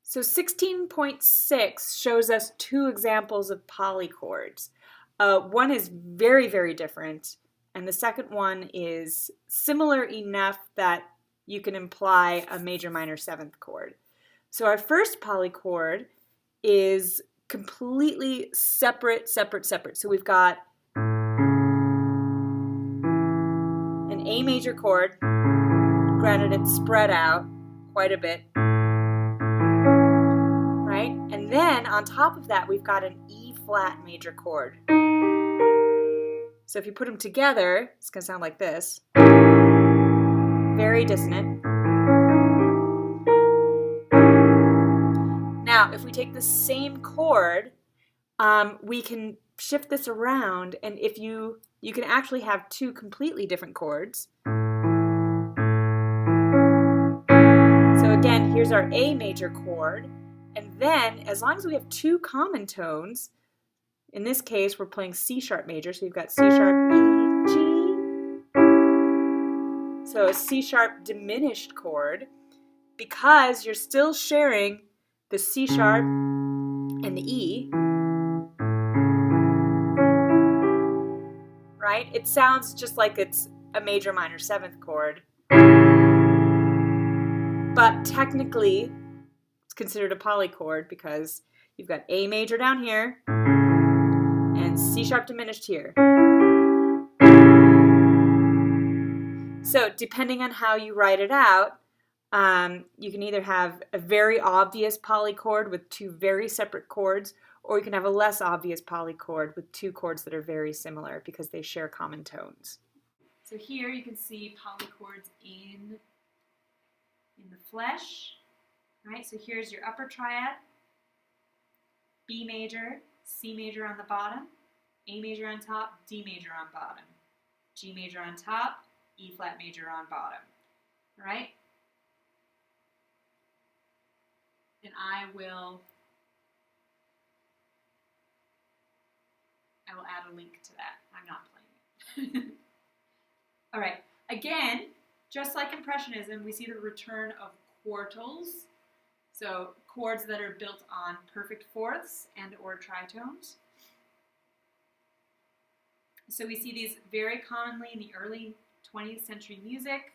So 16.6 shows us two examples of polychords. One is very, very different, and the second one is similar enough that you can imply a major minor seventh chord. So our first polychord is completely separate. So we've got an A major chord, granted it's spread out quite a bit, right? And then on top of that, we've got an E flat major chord. So if you put them together, it's going to sound like this. Very dissonant. Now, if we take the same chord, we can shift this around, and if you can actually have two completely different chords. So again, here's our A major chord, and then as long as we have two common tones, in this case we're playing C sharp major, so you've got C sharp, E, G. So a C sharp diminished chord, because you're still sharing the C sharp and the E, right? It sounds just like it's a major minor seventh chord, but technically it's considered a polychord because you've got A major down here and C sharp diminished here. So depending on how you write it out, you can either have a very obvious polychord with two very separate chords, or you can have a less obvious polychord with two chords that are very similar because they share common tones. So here you can see polychords in the flesh, right? So here's your upper triad, B major, C major on the bottom, A major on top, D major on bottom, G major on top, E flat major on bottom, right? And I will add a link to that. I'm not playing it. All right, again, just like Impressionism, we see the return of quartals, so chords that are built on perfect fourths and or tritones. So we see these very commonly in the early 20th century music.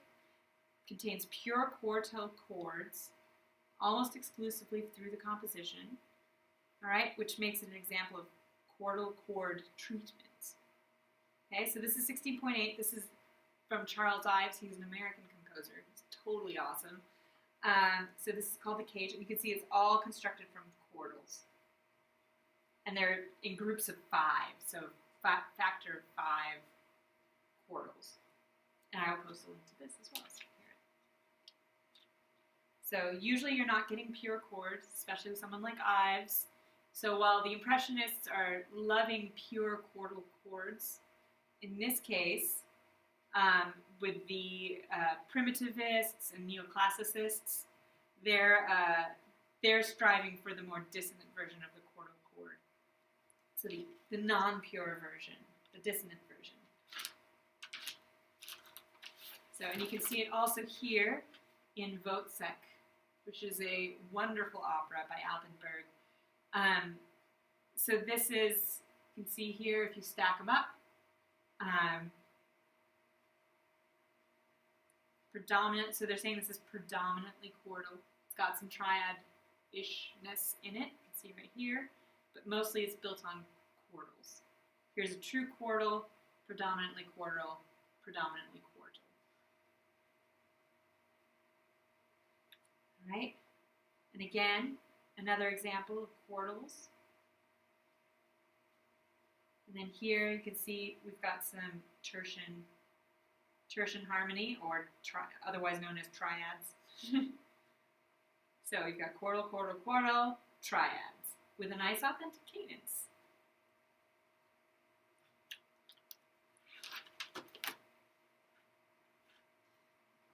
Contains pure quartal chords, almost exclusively through the composition, all right, which makes it an example of quartal chord treatment. Okay, so this is 16.8. This is from Charles Ives. He's an American composer. He's totally awesome. So this is called the cage, and you can see it's all constructed from quartals. And they're in groups of 5, so factor of 5 quartals. And I will post a link to this as well. So usually you're not getting pure chords, especially with someone like Ives. So while the Impressionists are loving pure quartal chords, in this case, with the primitivists and neoclassicists, they're striving for the more dissonant version of the quartal chord. So the non-pure version, the dissonant version. So, and you can see it also here in Wozzeck, which is a wonderful opera by Alban Berg. So this is, you can see here if you stack them up, predominant, so they're saying this is predominantly quartal. It's got some triad-ishness in it, you can see right here, but mostly it's built on quartals. Here's a true quartal, predominantly quartal, predominantly quartal. All right, and again, another example of quartals. And then here you can see we've got some tertian harmony, or otherwise known as triads. So you've got quartal, quartal, quartal, triads, with a nice authentic cadence.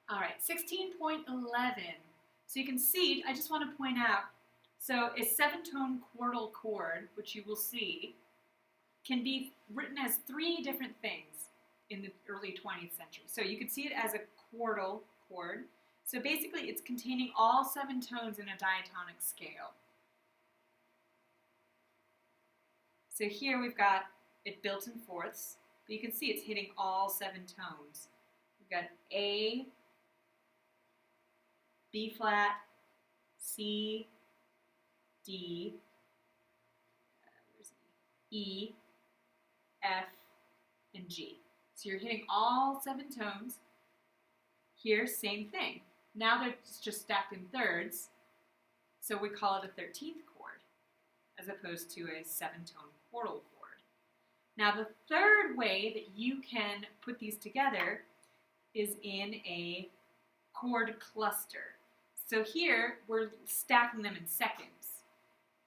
All right, 16.11. So you can see, I just want to point out, so a 7-tone quartal chord, which you will see, can be written as 3 different things in the early 20th century. So you could see it as a quartal chord. So basically it's containing all 7 tones in a diatonic scale. So here we've got it built in fourths, but you can see it's hitting all 7 tones. We've got A, B flat, C, D, E, F, and G. So you're hitting all 7 tones. Here, same thing. Now they're just stacked in thirds, so we call it a 13th chord, as opposed to a 7-tone chordal chord. Now the third way that you can put these together is in a chord cluster. So here, we're stacking them in seconds.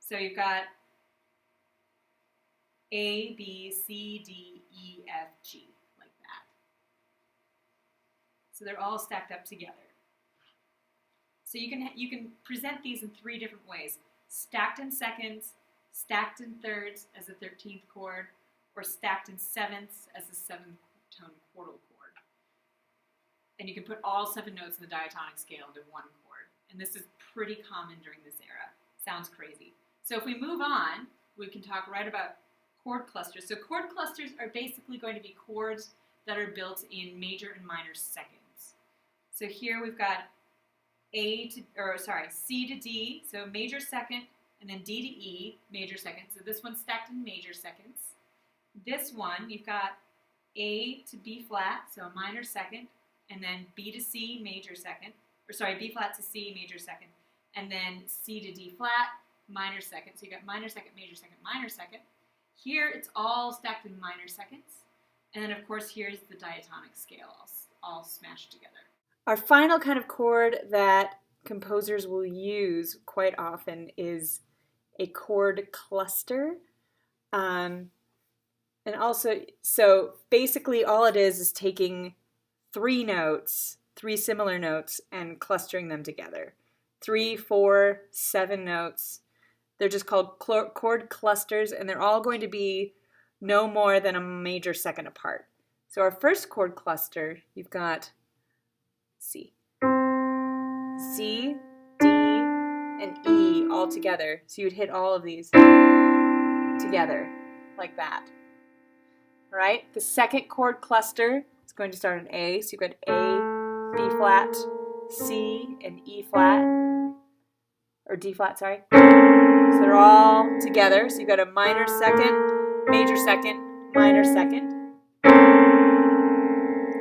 So you've got A, B, C, D, E, F, G, like that. So they're all stacked up together. So you can present these in 3 different ways: stacked in seconds, stacked in thirds as a 13th chord, or stacked in sevenths as a 7-tone chordal chord. And you can put all 7 notes in the diatonic scale into one chord. And this is pretty common during this era. Sounds crazy. So if we move on, we can talk right about chord clusters. So chord clusters are basically going to be chords that are built in major and minor seconds. So here we've got C to D, so major second, and then D to E, major second. So this one's stacked in major seconds. This one, you've got A to B flat, so a minor second, and then B to C, major second, B flat to C, major second, and then C to D flat, minor second. So you got minor second, major second, minor second. Here it's all stacked in minor seconds. And then of course here's the diatonic scale all smashed together. Our final kind of chord that composers will use quite often is a chord cluster. And also, so basically all it is taking 3 notes, 3 similar notes, and clustering them together. 3, 4, 7 notes. They're just called chord clusters, and they're all going to be no more than a major second apart. So our first chord cluster, you've got C, D, and E all together. So you'd hit all of these together, like that. All right, the second chord cluster is going to start in A. So you've got A, B flat, C, and E flat, or D flat, sorry. So they're all together. So you've got a minor second, major second, minor second.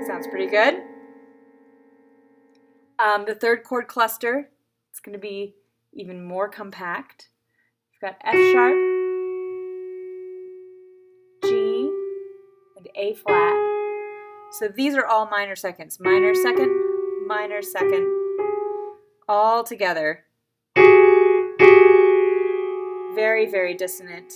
Sounds pretty good. The third chord cluster, it's going to be even more compact. You've got F sharp, G, and A flat. So these are all minor seconds. Minor second, all together. Very, very dissonant.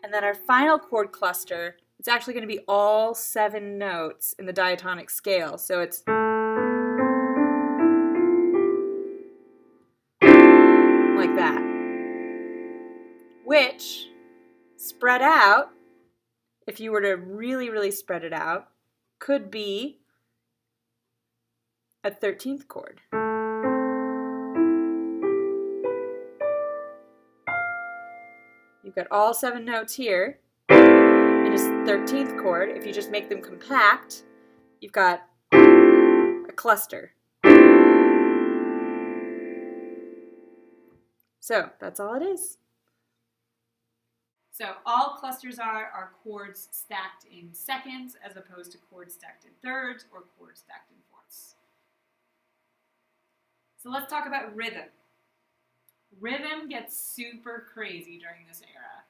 And then our final chord cluster, it's actually going to be all 7 notes in the diatonic scale. So it's like that, which spread out, if you were to really, really spread it out, could be a 13th chord. You've got all 7 notes here, and a 13th chord. If you just make them compact, you've got a cluster. So that's all it is. So all clusters are chords stacked in seconds as opposed to chords stacked in thirds or chords stacked in fourths. So let's talk about rhythm. Rhythm gets super crazy during this era.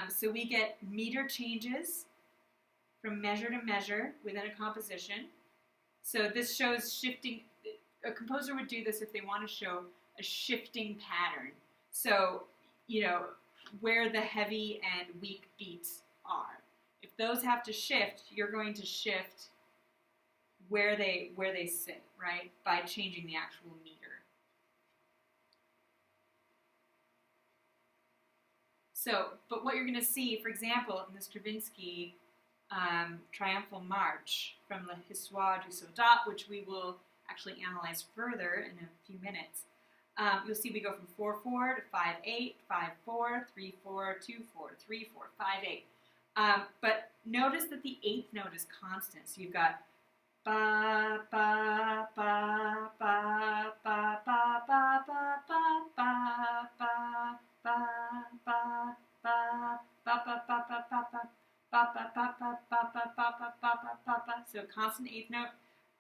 So we get meter changes from measure to measure within a composition. So this shows shifting. A composer would do this if they want to show a shifting pattern. So, where the heavy and weak beats are. If those have to shift, you're going to shift where they sit, right? By changing the actual meter. So, but what you're going to see, for example, in the Stravinsky Triumphal March from the Histoire du Soldat, which we will actually analyze further in a few minutes. You'll see we go from 4/4 to 5/8, 5/4, 3/4, 2/4, 3/4, 5/8. But notice that the eighth note is constant. So you've got ba ba ba ba ba ba ba ba ba ba ba ba ba ba ba so constant eighth note,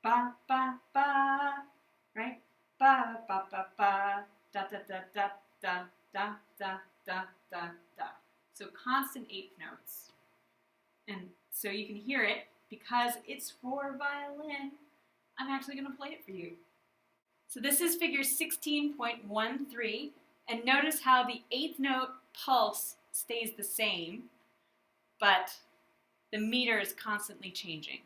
ba ba ba, right? Ba ba ba ba, da da da da da da da da da da. So constant eighth notes, and so you can hear it because it's for violin. I'm actually going to play it for you. So this is figure 16.13, and notice how the eighth note pulse stays the same, but the meter is constantly changing.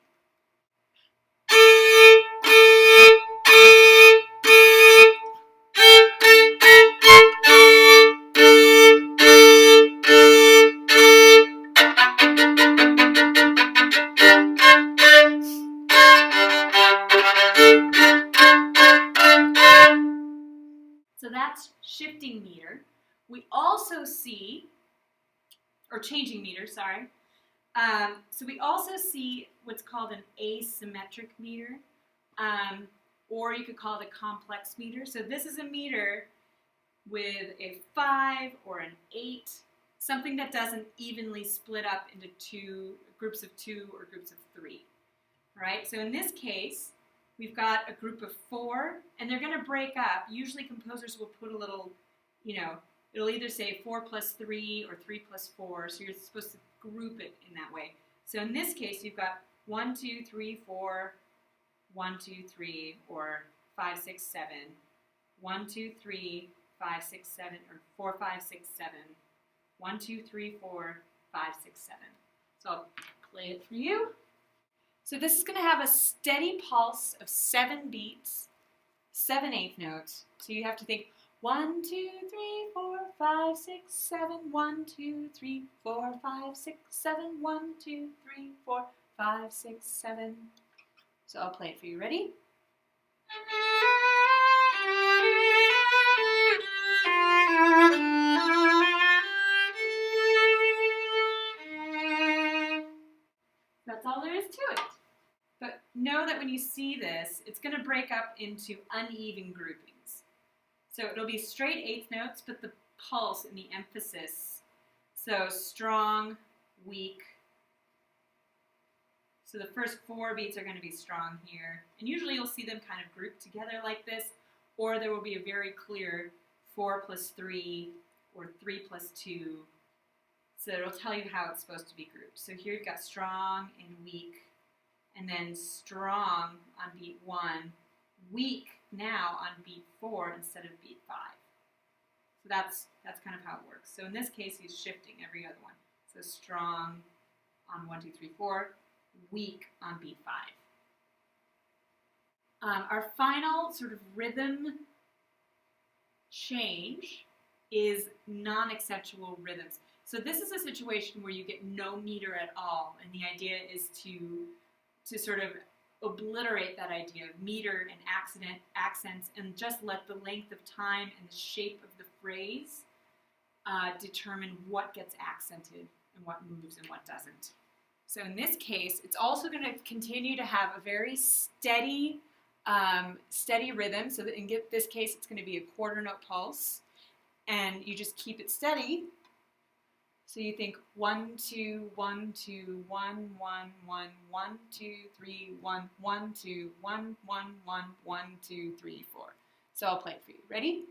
So that's shifting meter. We also see, or changing meter, sorry. So we also see what's called an asymmetric meter, or you could call it a complex meter. So this is a meter with a 5 or an 8, something that doesn't evenly split up into groups of 2 or groups of 3. Right? So in this case, we've got a group of 4, and they're going to break up. Usually composers will put a little, it'll either say 4 plus 3 or 3 plus 4, so you're supposed to group it in that way. So in this case, you've got 1, 2, 3, 4, 1, 2, 3, or 5, 6, 7, 1, 2, 3, 5, 6, 7, or 4, 5, 6, 7, 1, 2, 3, 4, 5, 6, 7. So I'll play it for you. So this is going to have a steady pulse of 7 beats, 7 eighth notes. So you have to think 1, 2, 3, 4, 5, 6, 7, 1, 2, 3, 4, 5, 6, 7, 1, 2, 3, 4, 5, 6, 7. So I'll play it for you. Ready? That's all there is to it. But know that when you see this, it's going to break up into uneven groupings. So it'll be straight eighth notes, but the pulse and the emphasis. So strong, weak. So the first 4 beats are going to be strong here. And usually you'll see them kind of grouped together like this, or there will be a very clear 4 plus 3 or 3 plus 2. So it'll tell you how it's supposed to be grouped. So here you've got strong and weak, and then strong on beat 1, weak now on beat 4 instead of beat 5. So that's kind of how it works. So in this case, he's shifting every other one. So strong on 1, 2, 3, 4, weak on beat 5. Our final sort of rhythm change is non-accentual rhythms. So this is a situation where you get no meter at all, and the idea is to sort of obliterate that idea of meter and accents and just let the length of time and the shape of the phrase determine what gets accented and what moves and what doesn't. So in this case, it's also going to continue to have a very steady rhythm. So that in this case, it's going to be a quarter note pulse, and you just keep it steady. So you think 1, 2, 1, 2, 1, 1, 1, 1, 2, 3, 1, 1, 2, 1, 1, 1, 1, 2, 3, 4. So I'll play it for you. Ready?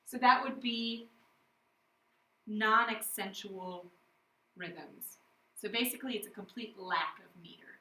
So that would be non-accentual rhythms. So basically it's a complete lack of meter.